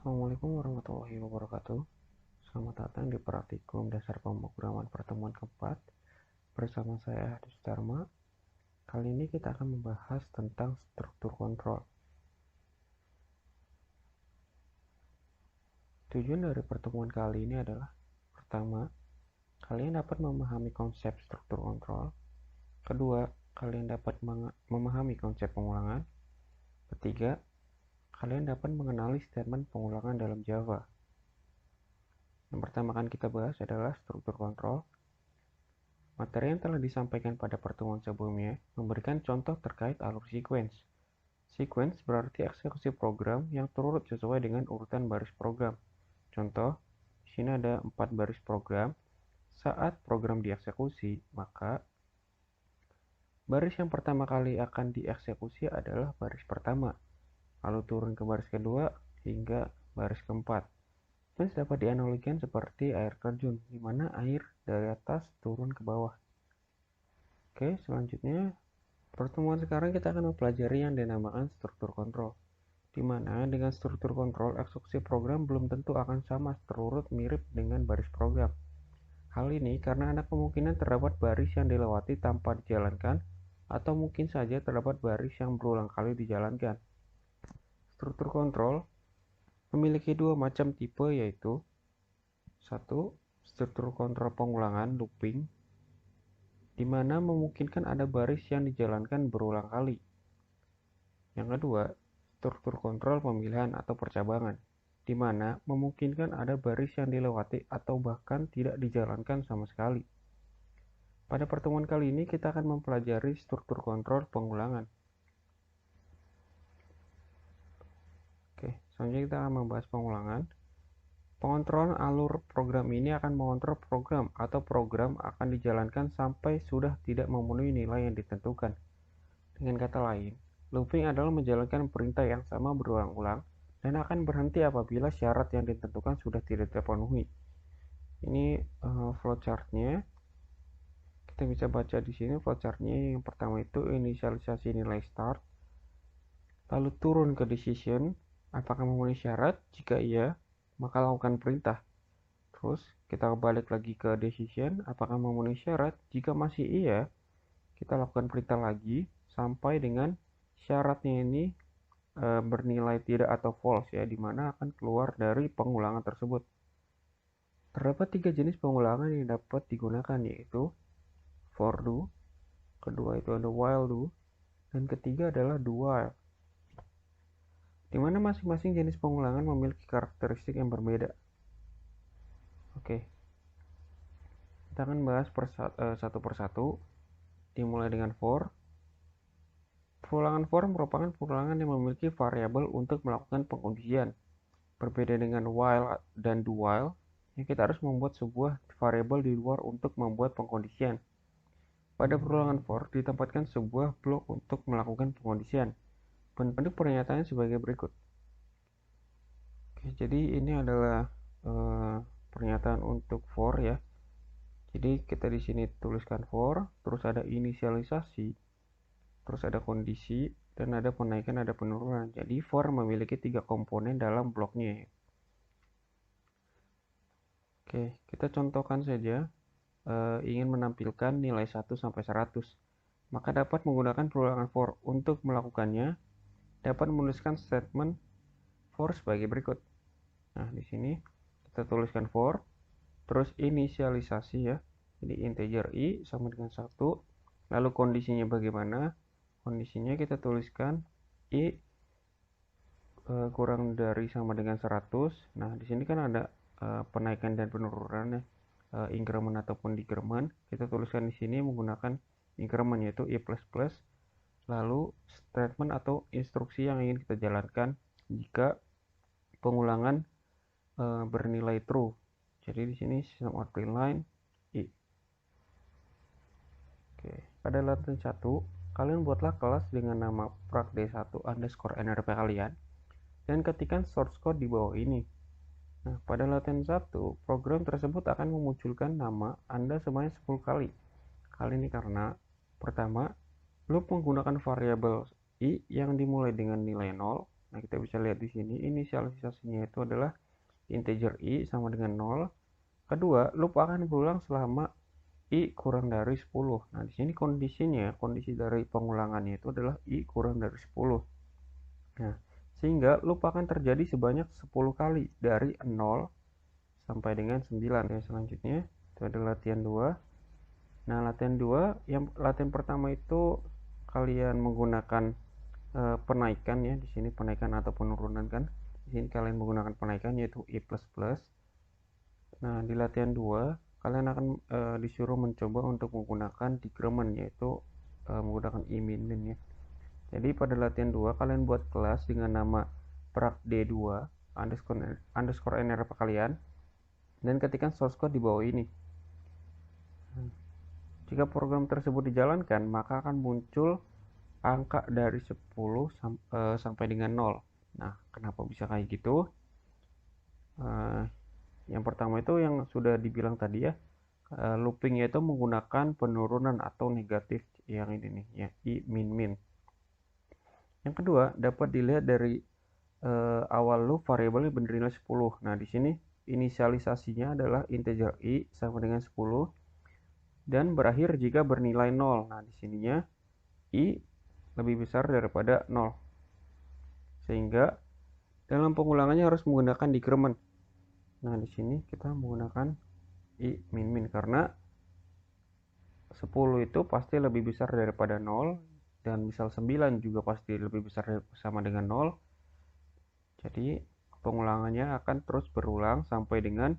Assalamualaikum warahmatullahi wabarakatuh. Selamat datang di Praktikum Dasar Pemrograman pertemuan keempat bersama saya Hadis Dharma. Kali ini kita akan membahas tentang struktur kontrol. Tujuan dari pertemuan kali ini adalah: pertama, kalian dapat memahami konsep struktur kontrol. Kedua, kalian dapat memahami konsep pengulangan. Ketiga, kalian dapat mengenali statement pengulangan dalam Java. Yang pertama akan kita bahas adalah struktur kontrol. Materi yang telah disampaikan pada pertemuan sebelumnya memberikan contoh terkait alur sequence. Sequence berarti eksekusi program yang terurut sesuai dengan urutan baris program. Contoh, di sini ada 4 baris program. Saat program dieksekusi, maka baris yang pertama kali akan dieksekusi adalah baris pertama, lalu turun ke baris kedua hingga baris keempat. Sequence dapat dianalogikan seperti air terjun, di mana air dari atas turun ke bawah. Oke, selanjutnya pertemuan sekarang kita akan mempelajari yang dinamakan struktur kontrol, di mana dengan struktur kontrol eksekusi program belum tentu akan sama terurut mirip dengan baris program. Hal ini karena ada kemungkinan terdapat baris yang dilewati tanpa dijalankan, atau mungkin saja terdapat baris yang berulang kali dijalankan. Struktur kontrol memiliki dua macam tipe, yaitu: satu, struktur kontrol pengulangan looping, di mana memungkinkan ada baris yang dijalankan berulang kali. Yang kedua, struktur kontrol pemilihan atau percabangan, di mana memungkinkan ada baris yang dilewati atau bahkan tidak dijalankan sama sekali. Pada pertemuan kali ini kita akan mempelajari struktur kontrol pengulangan. Oke, selanjutnya kita akan membahas pengulangan. Pengontrolan alur program ini akan mengontrol program atau program akan dijalankan sampai sudah tidak memenuhi nilai yang ditentukan. Dengan kata lain, looping adalah menjalankan perintah yang sama berulang-ulang dan akan berhenti apabila syarat yang ditentukan sudah tidak terpenuhi. Ini flowchartnya. Kita bisa baca di sini flowchartnya. Yang pertama itu inisialisasi nilai start, lalu turun ke decision, apakah memenuhi syarat. Jika iya, maka lakukan perintah. Terus kita balik lagi ke decision, apakah memenuhi syarat. Jika masih iya, kita lakukan perintah lagi sampai dengan syaratnya ini bernilai tidak atau false, ya, dimana akan keluar dari pengulangan tersebut. Terdapat 3 jenis pengulangan yang dapat digunakan, yaitu for do, kedua itu ada while do, dan ketiga adalah do while, dimana masing-masing jenis pengulangan memiliki karakteristik yang berbeda. Oke, kita akan bahas satu persatu, dimulai dengan for. Pengulangan for merupakan pengulangan yang memiliki variabel untuk melakukan pengkondisian. Berbeda dengan while dan do while, yang kita harus membuat sebuah variabel di luar untuk membuat pengkondisian. Pada pengulangan for ditempatkan sebuah blok untuk melakukan pengkondisian. Bentuk pernyataannya sebagai berikut. Oke, jadi ini adalah pernyataan untuk for, ya. Jadi kita di sini tuliskan for, terus ada inisialisasi, terus ada kondisi, dan ada penaikan, ada penurunan. Jadi for memiliki 3 komponen dalam bloknya. Oke, kita contohkan saja ingin menampilkan nilai 1 sampai 100. Maka dapat menggunakan pengulangan for. Untuk melakukannya, dapat menuliskan statement for sebagai berikut. Nah, di sini kita tuliskan for, terus inisialisasi, ya. Jadi integer i sama dengan 1. Lalu kondisinya bagaimana? Kondisinya kita tuliskan i kurang dari sama dengan 100. Nah, di sini kan ada penaikan dan penurunan, ya. Increment ataupun decrement. Kita tuliskan di sini menggunakan increment, yaitu i++. Lalu statement atau instruksi yang ingin kita jalankan jika pengulangan bernilai true. Jadi di sini system out print line i. Oke, pada latihan 1, kalian buatlah kelas dengan nama prakd1_nrp kalian dan ketikkan source code di bawah ini. Nah, pada latihan 1, program tersebut akan memunculkan nama Anda sebanyak 10 kali. Kali ini karena pertama, loop menggunakan variabel i yang dimulai dengan nilai 0, Nah, kita bisa lihat di sini inisialisasinya itu adalah integer i sama dengan 0. Kedua, loop akan berulang selama i kurang dari 10. Nah, di sini kondisi dari pengulangannya itu adalah i kurang dari 10. Nah, sehingga loop akan terjadi sebanyak 10 kali dari 0 sampai dengan 9. Oke, selanjutnya itu adalah latihan 2. Nah, latihan pertama itu kalian menggunakan penaikan ya, di sini penaikan atau penurunan kan. Di sini kalian menggunakan penaikan yaitu i++. Nah, di latihan 2 kalian akan disuruh mencoba untuk menggunakan decrement yaitu menggunakan i min ya. Jadi pada latihan 2 kalian buat kelas dengan nama pragd2 underscore nrp kalian dan ketikkan source code di bawah ini. Jika program tersebut dijalankan, maka akan muncul angka dari 10 sampai dengan 0. Nah, kenapa bisa kayak gitu? Yang pertama itu yang sudah dibilang tadi ya, looping itu menggunakan penurunan atau negatif yang ini nih ya, i min. Yang kedua, dapat dilihat dari awal loop variabel bernilai 10. Nah, di sini inisialisasinya adalah integer i sama dengan 10 dan berakhir jika bernilai 0. Nah, di sininya i lebih besar daripada 0. Sehingga dalam pengulangannya harus menggunakan decrement. Nah, di sini kita menggunakan i min karena 10 itu pasti lebih besar daripada 0 dan misal 9 juga pasti lebih besar sama dengan 0. Jadi pengulangannya akan terus berulang sampai dengan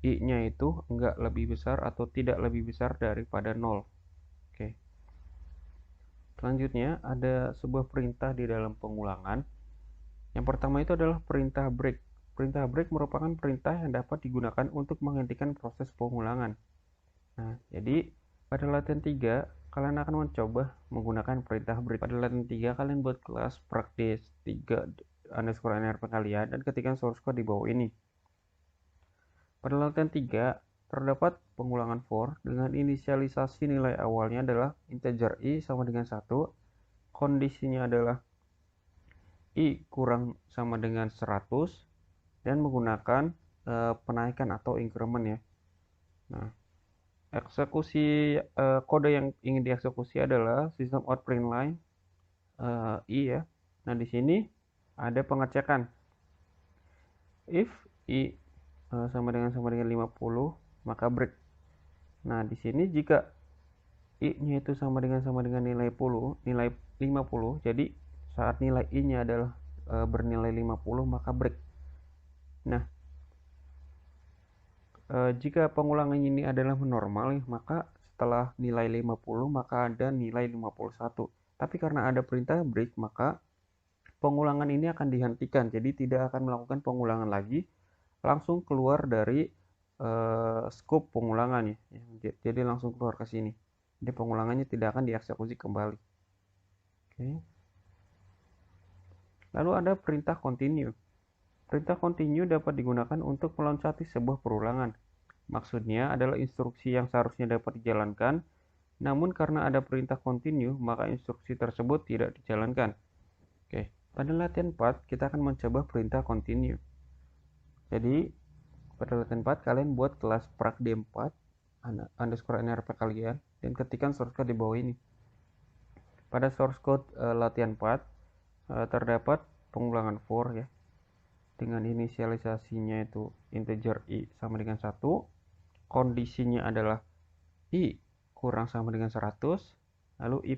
i-nya itu enggak lebih besar atau tidak lebih besar daripada 0. Oke. Selanjutnya ada sebuah perintah di dalam pengulangan. Yang pertama itu adalah perintah break. Perintah break merupakan perintah yang dapat digunakan untuk menghentikan proses pengulangan. Nah, jadi pada latihan 3 kalian akan mencoba menggunakan perintah break. Pada latihan 3 kalian buat kelas practice3 underscore nrp kalian dan ketikkan source code di bawah ini. Pada latihan 3 terdapat pengulangan for dengan inisialisasi nilai awalnya adalah integer i sama dengan 1. Kondisinya adalah i kurang sama dengan 100 dan menggunakan penaikan atau increment ya. Nah, eksekusi kode yang ingin dieksekusi adalah system out print line i ya. Nah, di sini ada pengecekan. If i sama dengan 50, maka break. Nah, di sini jika i-nya itu sama dengan nilai 50, jadi saat nilai i-nya adalah bernilai 50, maka break. Nah, jika pengulangan ini adalah normal, maka setelah nilai 50, maka ada nilai 51. Tapi karena ada perintah break, maka pengulangan ini akan dihentikan. Jadi tidak akan melakukan pengulangan lagi, langsung keluar dari scope pengulangannya. Jadi langsung keluar ke sini. Jadi pengulangannya tidak akan dieksekusi kembali. Oke. Lalu ada perintah continue. Perintah continue dapat digunakan untuk meloncati sebuah perulangan. Maksudnya adalah instruksi yang seharusnya dapat dijalankan, namun karena ada perintah continue, maka instruksi tersebut tidak dijalankan. Oke, pada latihan 4, kita akan mencoba perintah continue. Jadi, pada latihan 4, kalian buat kelas pragd4 underscore nrp kalian, dan ketikkan source code di bawah ini. Pada source code latihan 4, terdapat pengulangan for ya, dengan inisialisasinya itu integer i sama dengan 1, kondisinya adalah i kurang sama dengan 100, lalu i++.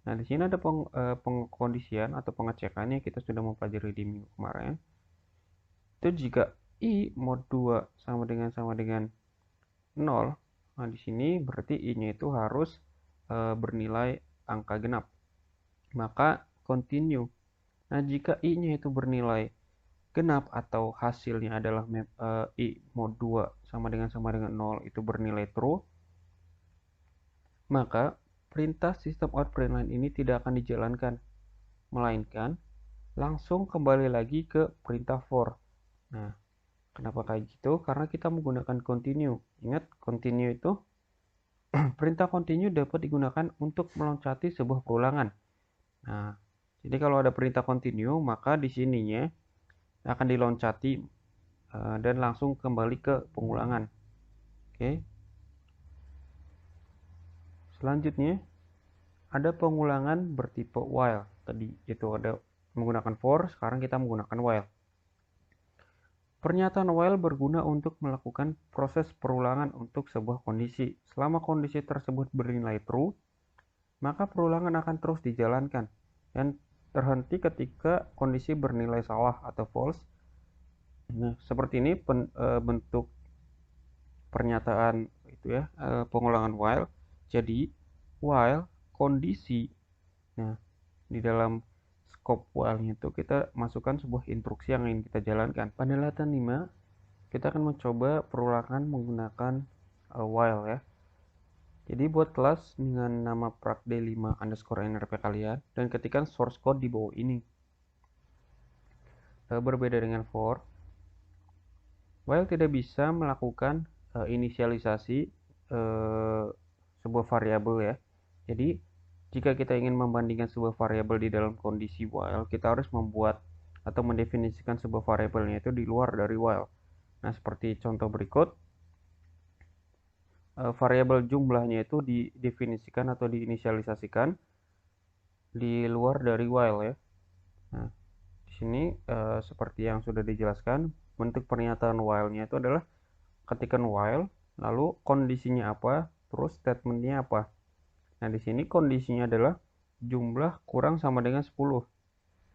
Nah, di sini ada pengkondisian atau pengecekannya, kita sudah mempelajari di minggu kemarin. Itu jika i mod 2 sama dengan 0, nah di sini berarti i-nya itu harus bernilai angka genap. Maka continue. Nah, jika i-nya itu bernilai genap atau hasilnya adalah i mod 2 sama dengan 0 itu bernilai true, maka perintah system out print line ini tidak akan dijalankan, melainkan langsung kembali lagi ke perintah for. Nah, kenapa kayak gitu? Karena kita menggunakan continue. Ingat, continue itu perintah continue dapat digunakan untuk meloncati sebuah perulangan. Nah, Jadi kalau ada perintah continue, maka di sininya akan diloncati dan langsung kembali ke pengulangan. Oke. Selanjutnya ada pengulangan bertipe while. Tadi itu ada menggunakan for, sekarang kita menggunakan while. Pernyataan while berguna untuk melakukan proses perulangan untuk sebuah kondisi. Selama kondisi tersebut bernilai true, maka perulangan akan terus dijalankan dan terhenti ketika kondisi bernilai salah atau false. Nah, seperti ini bentuk pernyataan itu ya, pengulangan while. Jadi while kondisi. Nah, di dalam scope while-nya itu kita masukkan sebuah instruksi yang ingin kita jalankan. Pada latihan 5, kita akan mencoba perulangan menggunakan while ya. Jadi buat kelas dengan nama prakd5_nrp kalian dan ketikkan source code di bawah ini. Berbeda dengan for, while tidak bisa melakukan inisialisasi sebuah variabel ya. Jadi jika kita ingin membandingkan sebuah variabel di dalam kondisi while, kita harus membuat atau mendefinisikan sebuah variabelnya itu di luar dari while. Nah, seperti contoh berikut, variabel jumlahnya itu didefinisikan atau diinisialisasikan di luar dari while ya. Nah, di sini seperti yang sudah dijelaskan, bentuk pernyataan while-nya itu adalah ketikan while, lalu kondisinya apa, terus statementnya apa. Nah, di sini kondisinya adalah jumlah kurang sama dengan 10.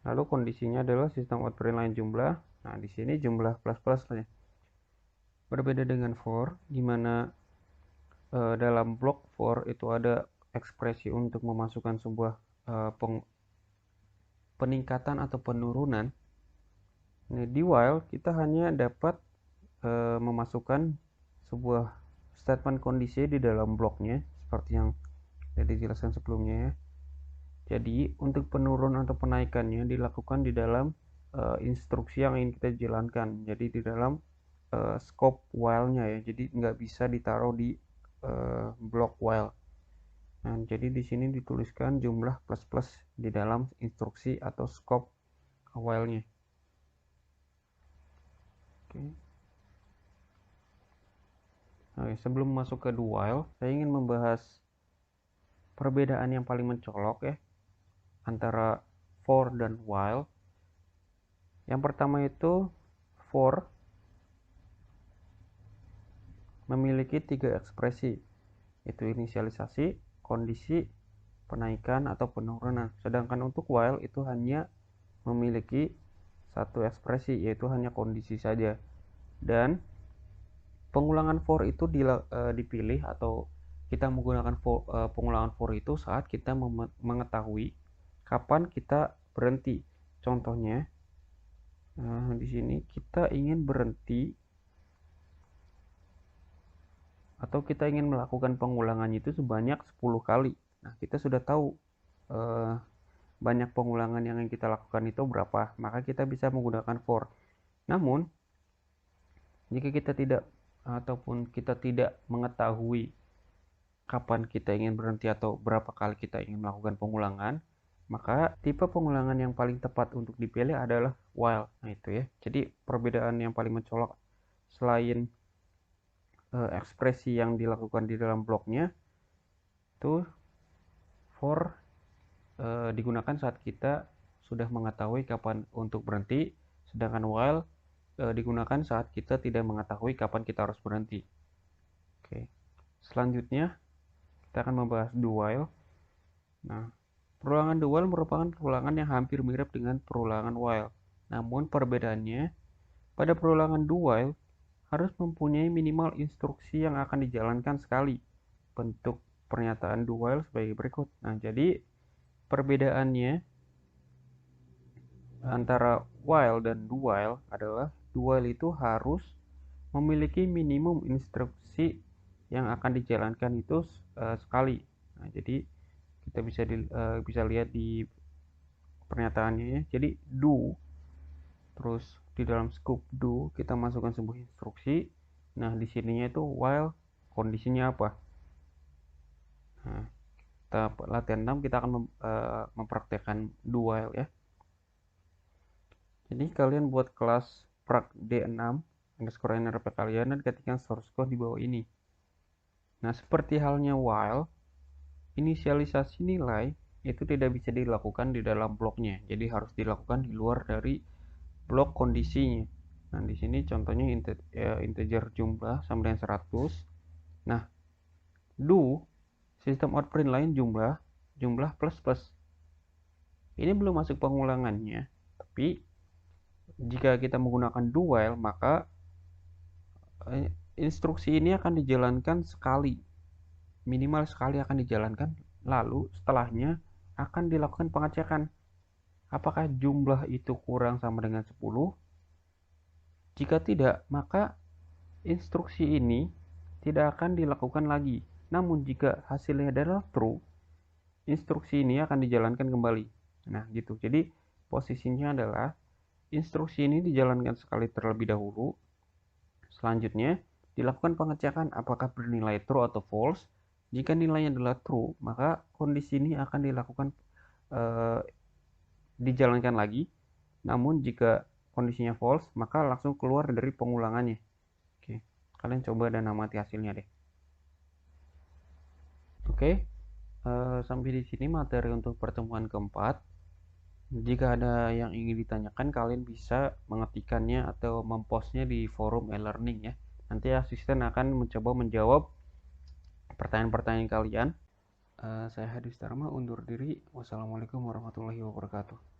Lalu kondisinya adalah sistem out lain jumlah. Nah, di sini jumlah plus ya. Berbeda dengan for, di mana dalam blok for itu ada ekspresi untuk memasukkan sebuah peningkatan atau penurunan. Nah, di while kita hanya dapat memasukkan sebuah statement kondisi di dalam bloknya seperti yang sudah dijelaskan sebelumnya ya. Jadi untuk penurun atau penaikannya dilakukan di dalam instruksi yang ingin kita jalankan. Jadi di dalam scope while-nya ya. Jadi nggak bisa ditaruh di blok while. Nah, jadi di sini dituliskan jumlah plus di dalam instruksi atau scope while-nya. Oke. Oke, sebelum masuk ke do while, saya ingin membahas perbedaan yang paling mencolok ya antara for dan while. Yang pertama itu for memiliki 3 ekspresi, yaitu inisialisasi, kondisi, penaikan atau penurunan. Sedangkan untuk while itu hanya memiliki satu ekspresi, yaitu hanya kondisi saja. Dan pengulangan for itu dipilih atau kita menggunakan pengulangan for itu saat kita mengetahui kapan kita berhenti. Contohnya, di sini kita ingin berhenti atau kita ingin melakukan pengulangannya itu sebanyak 10 kali. Nah, kita sudah tahu banyak pengulangan yang kita lakukan itu berapa, maka kita bisa menggunakan for. Namun, jika kita tidak mengetahui kapan kita ingin berhenti atau berapa kali kita ingin melakukan pengulangan, maka tipe pengulangan yang paling tepat untuk dipilih adalah while. Nah, itu ya. Jadi perbedaan yang paling mencolok selain ekspresi yang dilakukan di dalam bloknya itu for digunakan saat kita sudah mengetahui kapan untuk berhenti, sedangkan while digunakan saat kita tidak mengetahui kapan kita harus berhenti. Oke. Selanjutnya kita akan membahas do while. Nah, perulangan do while merupakan perulangan yang hampir mirip dengan perulangan while. Namun perbedaannya, pada perulangan do while harus mempunyai minimal instruksi yang akan dijalankan sekali. Bentuk pernyataan do while sebagai berikut. Nah, jadi perbedaannya antara while dan do while adalah do while itu harus memiliki minimum instruksi yang akan dijalankan itu sekali. Nah, jadi kita bisa lihat di pernyataannya ya. Jadi do, terus di dalam scope do kita masukkan sebuah instruksi. Nah, di sininya itu while kondisinya apa. Nah, latihan 6 kita akan mempraktekkan do while ya. Jadi kalian buat kelas prak D6 underscore NRP kalian dan ketikkan source code di bawah ini. Nah, seperti halnya while, inisialisasi nilai itu tidak bisa dilakukan di dalam bloknya. Jadi harus dilakukan di luar dari blok kondisinya. Nah, di sini contohnya integer jumlah sama dengan 100. Nah, do sistem out print lain jumlah plus plus. Ini belum masuk pengulangannya, tapi jika kita menggunakan do while, maka instruksi ini akan dijalankan sekali, minimal sekali akan dijalankan, lalu setelahnya akan dilakukan pengecekan apakah jumlah itu kurang sama dengan 10. Jika tidak, maka instruksi ini tidak akan dilakukan lagi. Namun jika hasilnya adalah true, instruksi ini akan dijalankan kembali. Nah, gitu. Jadi posisinya adalah instruksi ini dijalankan sekali terlebih dahulu. Selanjutnya, dilakukan pengecekan apakah bernilai true atau false. Jika nilainya adalah true, maka kondisi ini akan dilakukan dijalankan lagi. Namun jika kondisinya false, maka langsung keluar dari pengulangannya. Oke, kalian coba dan amati hasilnya deh. Oke, sampai di sini materi untuk pertemuan keempat. Jika ada yang ingin ditanyakan, kalian bisa mengetikkannya atau mempostnya di forum e-learning ya. Nanti asisten akan mencoba menjawab pertanyaan-pertanyaan kalian. Saya Hadi Starma undur diri. Wassalamualaikum warahmatullahi wabarakatuh.